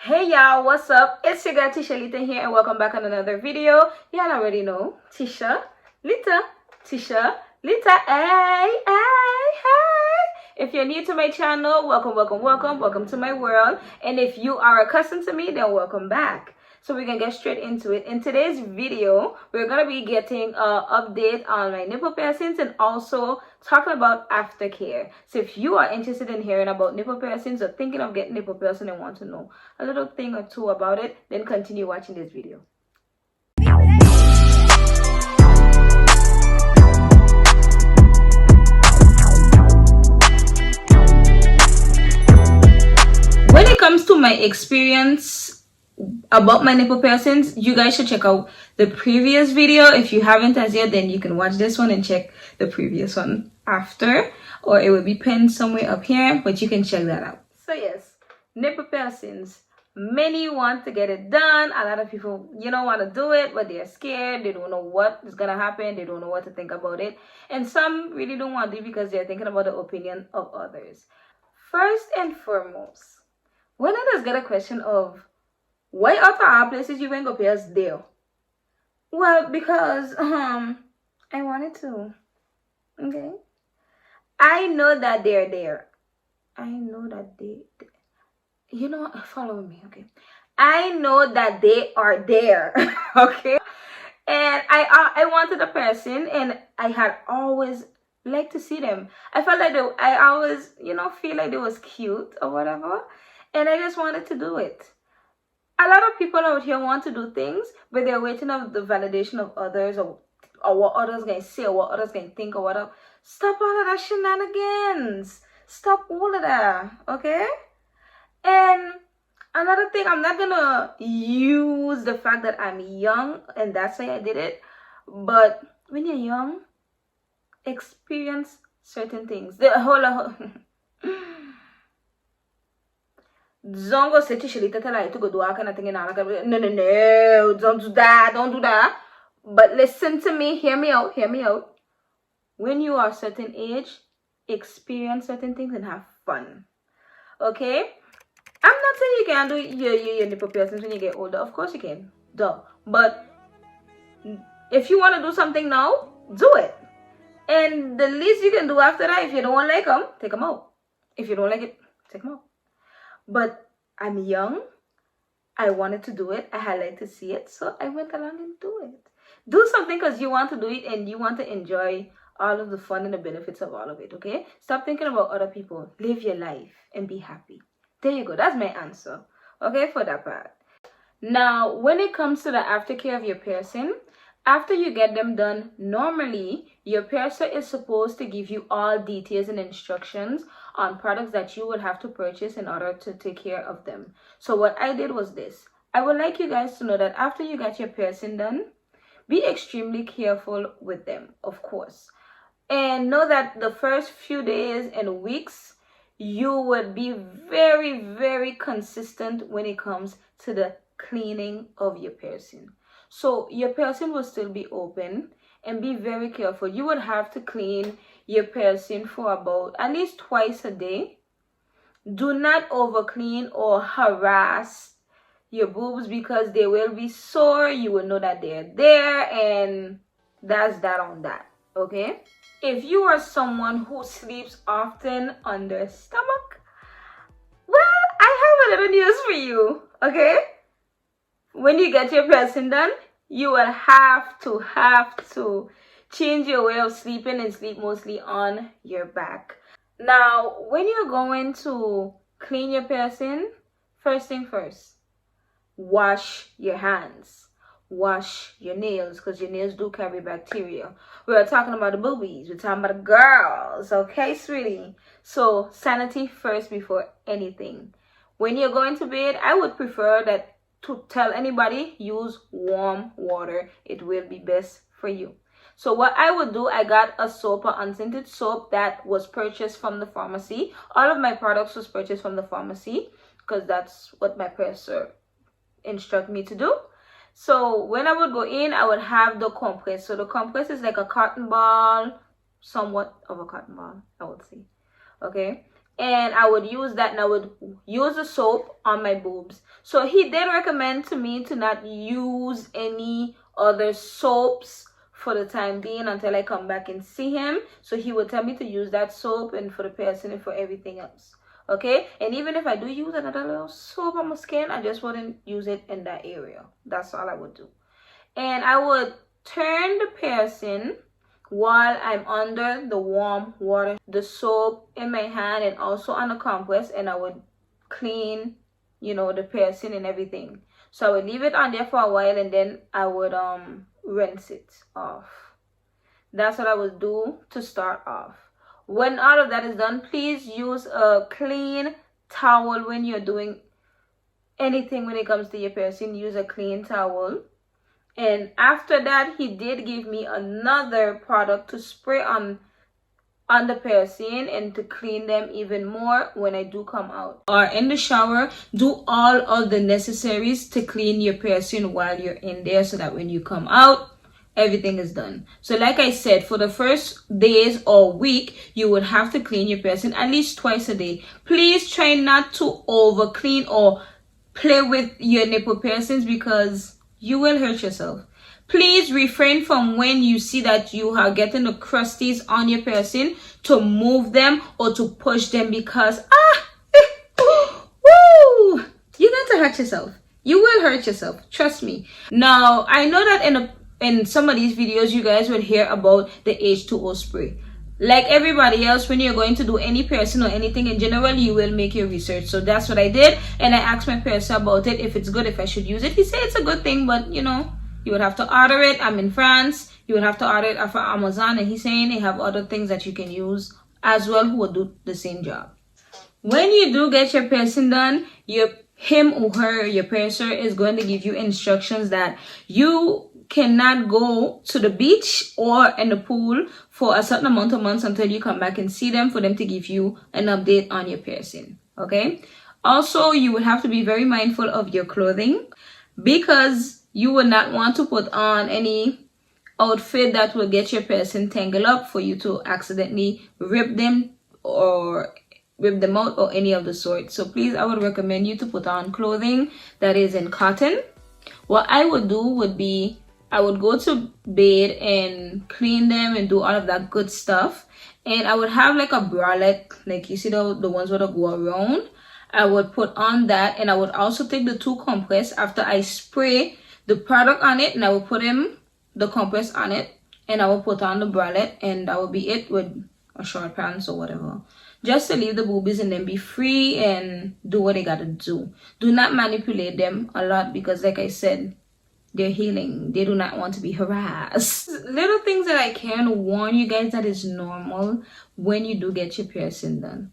Hey y'all, what's up? It's your girl Tishalita here and welcome back on another video. Y'all already know Tishalita. Hey. If you're new to my channel, welcome to my world. And if you are accustomed to me, then welcome back. So we can get straight into it. In today's video, we're going to be getting an update on my nipple piercings and also talking about aftercare. So if you are interested in hearing about nipple piercings or thinking of getting nipple piercing and want to know a little thing or two about it, then continue watching this video. When it comes to my experience about my nipple piercings, you guys should check out the previous video. If you haven't as yet, then you can watch this one and check the previous one after, or it will be pinned somewhere up here, but you can check that out. So yes, nipple piercings. Many want to get it done. A lot of people, want to do it, but they're scared. They don't know what is gonna happen. They don't know what to think about it, and some really don't want to do it because they're thinking about the opinion of others. First and foremost, when I just get a question of why out of all places you went go pierce there? Well, because I wanted to. Okay, I know that they're there. I know that follow me. Okay, I know that they are there. Okay, and I wanted a person, and I had always liked to see them. I felt like I always feel like they was cute or whatever, and I just wanted to do it. A lot of people out here want to do things, but they're waiting on the validation of others or what others going to say or what others going to think or whatever. Stop all of that shenanigans. Stop all of that, okay? And another thing, I'm not going to use the fact that I'm young and that's why I did it. But when you're young, experience certain things. Don't go say Tishalita tell her to go do all kind of thing and all that. No, don't do that. But listen to me, hear me out. When you are a certain age, experience certain things and have fun. Okay? I'm not saying you can't do your nipple piercings when you get older. Of course you can. Duh. But if you want to do something now, do it. And the least you can do after that, if you don't like them, take them out. If you don't like it, take them out. But I'm young. I wanted to do it. I had like to see it. So I went along and do it. Do something because you want to do it and you want to enjoy all of the fun and the benefits of all of it, okay? Stop thinking about other people. Live your life and be happy. There you go. That's my answer, okay, for that part. Now, when it comes to the aftercare of your piercing, after you get them done, normally your piercer is supposed to give you all details and instructions on products that you would have to purchase in order to take care of them. So what I did was this. I would like you guys to know that after you get your piercing done, be extremely careful with them, of course. And know that the first few days and weeks, you would be very, very consistent when it comes to the cleaning of your piercing. So your piercing will still be open, and be very careful. You would have to clean your piercing for about at least twice a day. Do not over clean or harass your boobs because they will be sore. You will know that they're there, and that's that on that, okay? If you are someone who sleeps often on their stomach, well, I have a little news for you, okay? When you get your piercing done, you will have to change your way of sleeping and sleep mostly on your back. Now, when you're going to clean your piercing, first thing first, wash your hands. Wash your nails because your nails do carry bacteria. We're talking about the boobies. We're talking about the girls. Okay, sweetie? So, sanity first before anything. When you're going to bed, I would prefer that to tell anybody, use warm water. It will be best for you. So what I would do, I got a soap, an unscented soap that was purchased from the pharmacy. All of my products was purchased from the pharmacy because that's what my professor instructed me to do. So when I would go in, I would have the compress. So the compress is like a cotton ball, somewhat of a cotton ball, I would say. Okay. and I would use that, and I would use the soap on my boobs. So he did recommend to me to not use any other soaps for the time being until I come back and see him. So he would tell me to use that soap and for the piercing and for everything else. Okay, and even if I do use another little soap on my skin, I just wouldn't use it in that area. That's all I would do. And I would turn the piercing while I'm under the warm water, the soap in my hand and also on the compress, and I would clean, you know, the piercing and everything. So I would leave it on there for a while, and then I would rinse it off. That's what I would do to start off. When all of that is done, please use a clean towel when you're doing anything when it comes to your piercing. Use a clean towel. And after that, he did give me another product to spray on the piercing and to clean them even more when I do come out. Or in the shower, do all of the necessaries to clean your piercing while you're in there so that when you come out, everything is done. So like I said, for the first days or week, you would have to clean your piercing at least twice a day. Please try not to over clean or play with your nipple piercings because you will hurt yourself. Please refrain from when you see that you are getting the crusties on your piercing to move them or to push them because woo, you're going to hurt yourself. You will hurt yourself. Trust me. Now, I know that in some of these videos, you guys would hear about the H2O spray. Like everybody else, when you're going to do any piercing or anything in general, you will make your research. So that's what I did. And I asked my piercer about it, if it's good, if I should use it. He said it's a good thing, but you know, you would have to order it. I'm in France. You would have to order it off of Amazon. And he's saying they have other things that you can use as well who will do the same job. When you do get your piercing done, him or her, your piercer, is going to give you instructions that you cannot go to the beach or in the pool for a certain amount of months until you come back and see them for them to give you an update on your piercing. Okay, also you would have to be very mindful of your clothing because you would not want to put on any outfit that will get your piercing tangled up for you to accidentally rip them or rip them out or any of the sort. So please, I would recommend you to put on clothing that is in cotton. What I would do would be I would go to bed and clean them and do all of that good stuff. And I would have like a bralette, like you see the ones that go around. I would put on that, and I would also take the 2 compress after I spray the product on it, and I would put the compress on it, and I would put on the bralette, and that would be it with a short pants or whatever. Just to leave the boobies and then be free and do what they gotta do. Do not manipulate them a lot because like I said, they're healing. They do not want to be harassed. Little things that I can warn you guys that is normal when you do get your piercing done.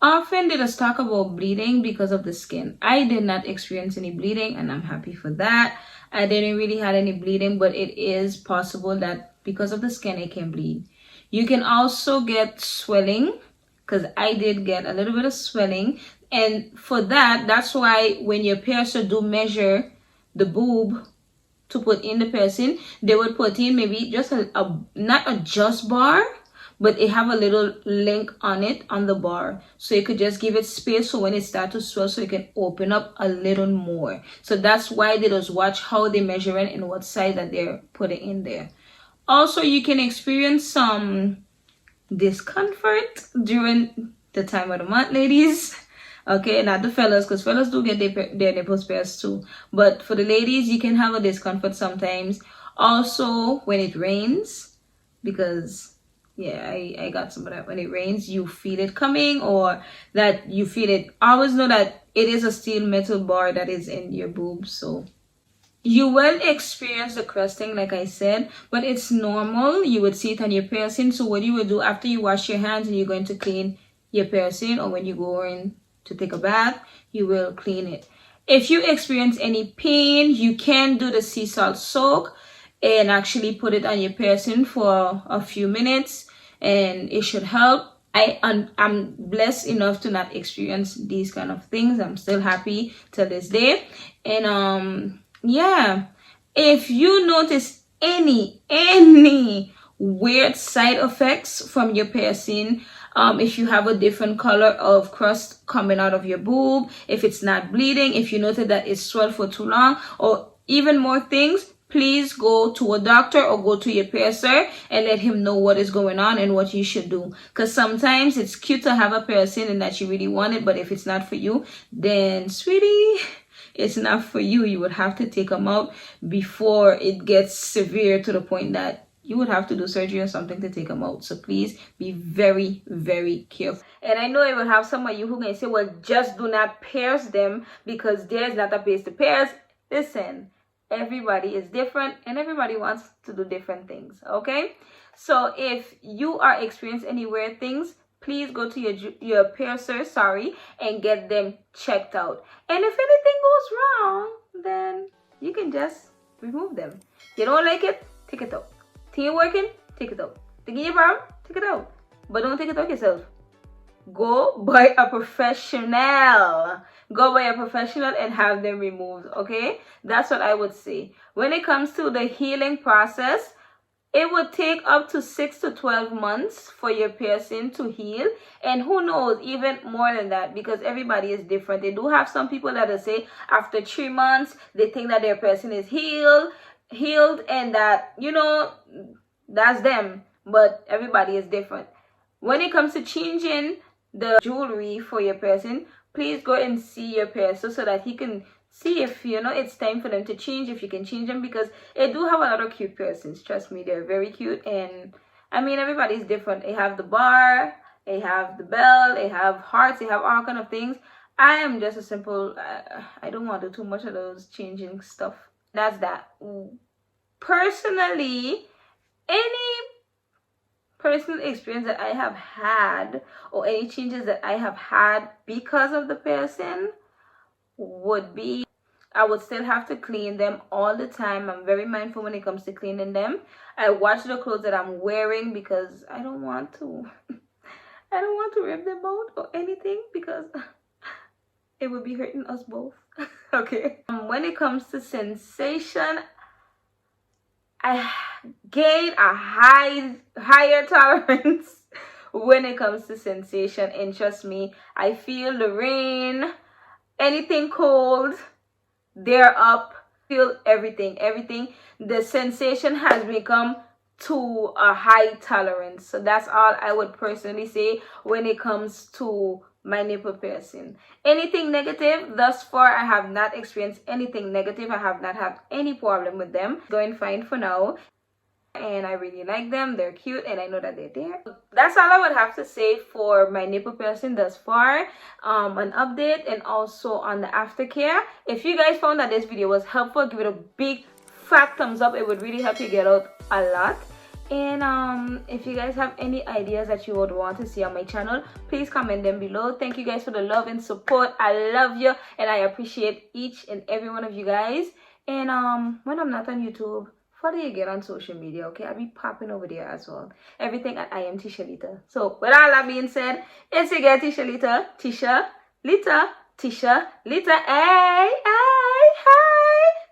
Often they just talk about bleeding because of the skin. I did not experience any bleeding and I'm happy for that. I didn't really have any bleeding, but it is possible that because of the skin it can bleed. You can also get swelling because I did get a little bit of swelling. And for that, that's why when your piercer do measure the boob to put in the piercing, they would put in maybe just not a just bar, but it have a little link on it on the bar, so you could just give it space so when it starts to swell, so it can open up a little more. So that's why they just watch how they measure it and what size that they're putting in there. Also, you can experience some discomfort during the time of the month, ladies. Okay, not the fellas, because fellas do get their nipples pierced too. But for the ladies, you can have a discomfort sometimes. Also, when it rains, because yeah, I got some of that. When it rains, you feel it coming, or that you feel it. Always know that it is a steel metal bar that is in your boobs, so you will experience the crusting, like I said, but it's normal. You would see it on your piercing. So what you would do after you wash your hands and you're going to clean your piercing, or when you go in to take a bath, you will clean it. If you experience any pain, you can do the sea salt soak and actually put it on your piercing for a few minutes, and it should help. I'm blessed enough to not experience these kind of things. I'm still happy to this day. And yeah, if you notice any weird side effects from your piercing, if you have a different color of crust coming out of your boob, if it's not bleeding, if you noted that it's swelled for too long, or even more things, please go to a doctor or go to your piercer and let him know what is going on and what you should do. Because sometimes it's cute to have a piercing and that you really want it, but if it's not for you, then sweetie, it's not for you. You would have to take them out before it gets severe to the point that you would have to do surgery or something to take them out. So please be very, very careful. And I know it will have some of you who can say, well, just do not pierce them because there's not a place to pierce. Listen, everybody is different and everybody wants to do different things, okay? So if you are experiencing any weird things, please go to your piercer, and get them checked out. And if anything goes wrong, then you can just remove them. You don't like it, take it out. Think you're working, take it out. Think you're problem, take it out. But don't take it out yourself. Go by a professional. Go by a professional and have them removed, okay? That's what I would say. When it comes to the healing process, it would take up to 6 to 12 months for your piercing to heal. And who knows, even more than that, because everybody is different. They do have some people that will say after 3 months, they think that their piercing is healed and that, you know, that's them. But everybody is different. When it comes to changing the jewelry for your piercing, please go and see your piercer so that he can see if, you know, it's time for them to change, if you can change them, because they do have a lot of cute piercings. Trust me, they're very cute. And I mean, everybody's different. They have the bar, they have the bell, they have hearts, they have all kind of things. I am just a simple, I don't want to do too much of those changing stuff. That's that. Personally, any personal experience that I have had or any changes that I have had because of the piercing would be, I would still have to clean them all the time. I'm very mindful when it comes to cleaning them. I watch the clothes that I'm wearing because I don't want to rip them out or anything because it would be hurting us both. Okay. When it comes to sensation, I gain a higher tolerance when it comes to sensation, and trust me, I feel the rain, anything cold, they're up, feel everything. The sensation has become to a high tolerance. So that's all I would personally say when it comes to my nipple piercing. Anything negative, thus far I have not experienced anything negative. I have not had any problem with them. Going fine for now, and I really like them. They're cute and I know that they're there. That's all I would have to say for my nipple piercing thus far. An update and also on the aftercare. If you guys found that this video was helpful, give it a big fat thumbs up. It would really help you get out a lot. And if you guys have any ideas that you would want to see on my channel, please comment them below. Thank you guys for the love and support. I love you and I appreciate each and every one of you guys. And when I'm not on YouTube, follow you get on social media, okay? I'll be popping over there as well. Everything at I am Tishalita. So with all that being said, it's your girl Tishalita. Tishalita. Hey.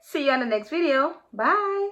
See you on the next video. Bye.